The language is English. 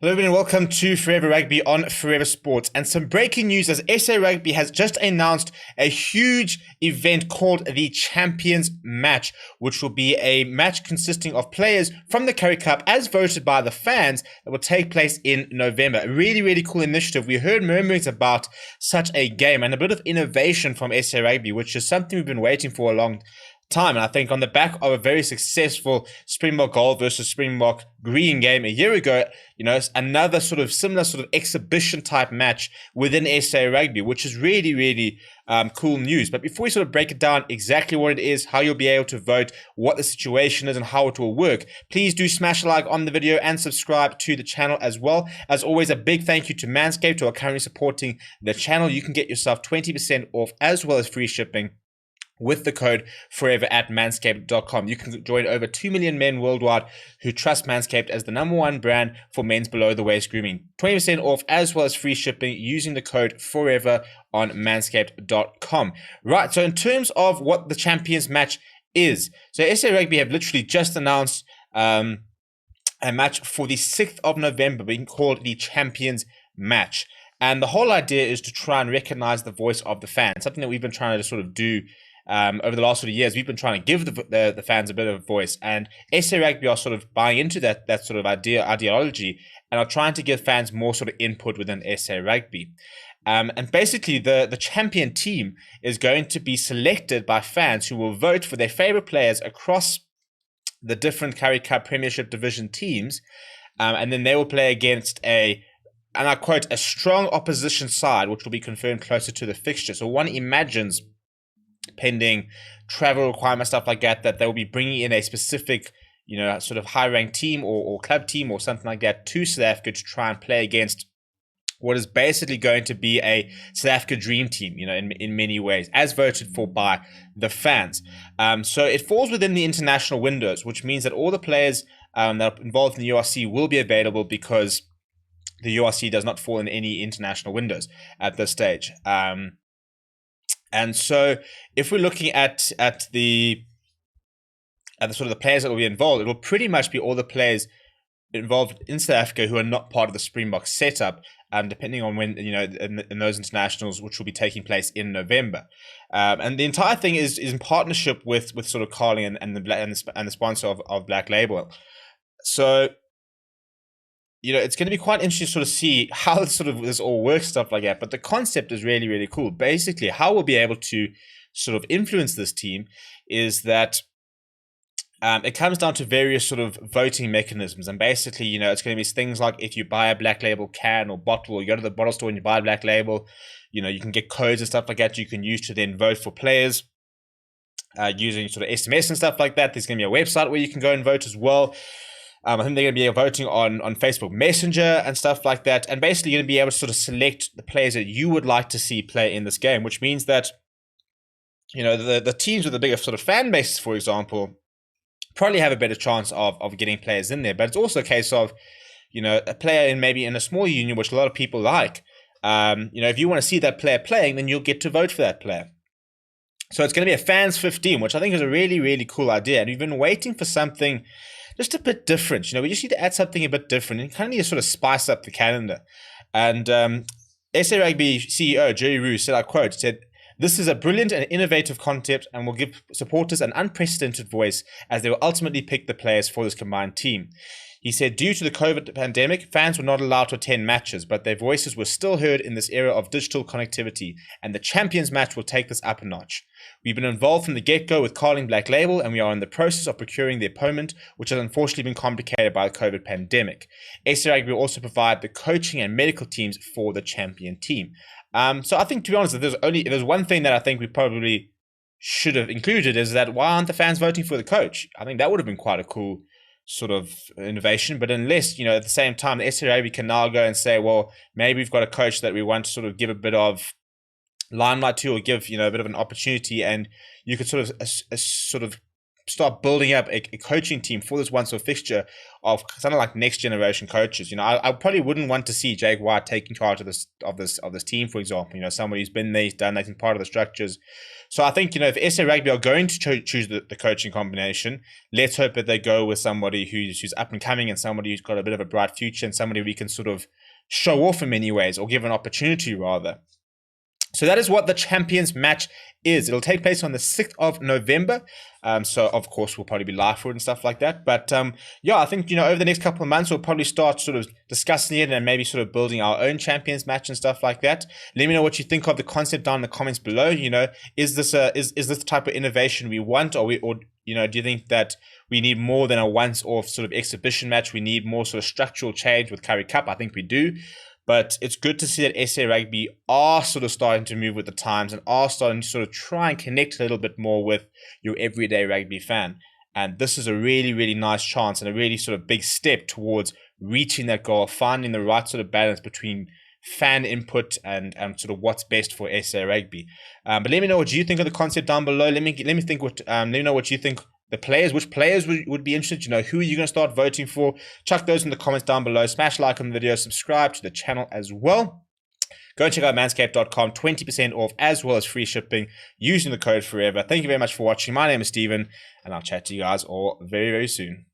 Hello everyone and welcome to Forever Rugby on Forever Sports. And some breaking news as SA Rugby has just announced a huge event called the Champions Match, which will be a match consisting of players from the Currie Cup as voted by the fans that will take place in November. A really, really cool initiative. We heard murmurings about such a game and a bit of innovation from SA Rugby, which is something we've been waiting for a long time. And I think on the back of a very successful Springbok Gold versus Springbok Green game a year ago, it's another sort of similar sort of exhibition type match within SA Rugby, which is really, really cool news. But before we sort of break it down exactly what it is, how you'll be able to vote, what the situation is and how it will work, please do smash a like on the video and subscribe to the channel as well. As always, a big thank you to Manscaped who are currently supporting the channel. You can get yourself 20% off as well as free shipping with the code forever at manscaped.com. You can join over 2 million men worldwide who trust Manscaped as the #1 brand for men's below the waist grooming. 20% off as well as free shipping using the code forever on manscaped.com. Right, so in terms of what the Champions Match is, so SA Rugby have literally just announced a match for the 6th of November being called the Champions Match. And the whole idea is to try and recognize the voice of the fans, something that we've been trying to sort of do over the last sort of years. We've been trying to give the fans a bit of a voice, and SA Rugby are sort of buying into that sort of ideology and are trying to give fans more sort of input within SA Rugby. And basically, the champion team is going to be selected by fans who will vote for their favorite players across the different Currie Cup Premiership Division teams, and then they will play against and I quote, a strong opposition side, which will be confirmed closer to the fixture. So one imagines, pending travel requirements, stuff like that, that they will be bringing in a specific, sort of high-ranked team or club team or something like that to South Africa to try and play against what is basically going to be a South Africa dream team, in many ways, as voted for by the fans. So it falls within the international windows, which means that all the players that are involved in the URC will be available because the URC does not fall in any international windows at this stage. And so if we're looking at the sort of the players that will be involved, it will pretty much be all the players involved in South Africa who are not part of the Springbok setup, depending on when, in those internationals, which will be taking place in November. And the entire thing is in partnership with sort of Carling and the sponsor of Black Label. So, it's going to be quite interesting to sort of see how sort of this all works, stuff like that. But the concept is really, really cool. Basically, how we'll be able to sort of influence this team is that it comes down to various sort of voting mechanisms. And basically, it's going to be things like if you buy a Black Label can or bottle, or you go to the bottle store and you buy a Black Label, you can get codes and stuff like that you can use to then vote for players using sort of SMS and stuff like that. There's going to be a website where you can go and vote as well. I think they're going to be voting on Facebook Messenger and stuff like that. And basically you're going to be able to sort of select the players that you would like to see play in this game, which means that, the teams with the bigger sort of fan bases, for example, probably have a better chance of getting players in there. But it's also a case of, a player maybe in a small union, which a lot of people like. If you want to see that player playing, then you'll get to vote for that player. So it's going to be a fans 15, which I think is a really, really cool idea. And we've been waiting for something just a bit different. We just need to add something a bit different and kind of need to sort of spice up the calendar. And SA Rugby CEO Jerry Roux said, I quote, "This is a brilliant and innovative concept and will give supporters an unprecedented voice as they will ultimately pick the players for this combined team." He said, "Due to the COVID pandemic, fans were not allowed to attend matches, but their voices were still heard in this era of digital connectivity, and the Champions Match will take this up a notch. We've been involved from the get-go with Carling Black Label, and we are in the process of procuring the opponent, which has unfortunately been complicated by the COVID pandemic. SA Rugby will also provide the coaching and medical teams for the champion team." So I think, to be honest, if there's one thing that I think we probably should have included is that why aren't the fans voting for the coach? I think that would have been quite a cool sort of innovation. But unless, at the same time, the SA Rugby can now go and say, well, maybe we've got a coach that we want to sort of give a bit of limelight to, or give, a bit of an opportunity, and you could sort of start building up a coaching team for this once-off fixture of kind of like next generation coaches. I probably wouldn't want to see Jake White taking charge of this team, for example. Somebody who's been there, he's done that, in part of the structures. So I think, if SA Rugby are going to choose the coaching combination, let's hope that they go with somebody who's up and coming and somebody who's got a bit of a bright future and somebody we can sort of show off in many ways, or give an opportunity rather. So that is what the Champions match is. It'll take place on the 6th of November. So, of course, we'll probably be live for it and stuff like that. But, I think, over the next couple of months, we'll probably start sort of discussing it and maybe sort of building our own Champions match and stuff like that. Let me know what you think of the concept down in the comments below. Is this the type of innovation we want, or do you think that we need more than a once-off sort of exhibition match? We need more sort of structural change with Currie Cup. I think we do. But it's good to see that SA Rugby are sort of starting to move with the times and are starting to sort of try and connect a little bit more with your everyday rugby fan. And this is a really, really nice chance and a really sort of big step towards reaching that goal, finding the right sort of balance between fan input and sort of what's best for SA Rugby. But let me know what you think of the concept down below. Let me know what you think. Which players would be interested? Who are you going to start voting for? Chuck those in the comments down below. Smash like on the video, subscribe to the channel as well. Go and check out manscaped.com, 20% off as well as free shipping using the code FOREVER. Thank you very much for watching. My name is Steven, and I'll chat to you guys all very, very soon.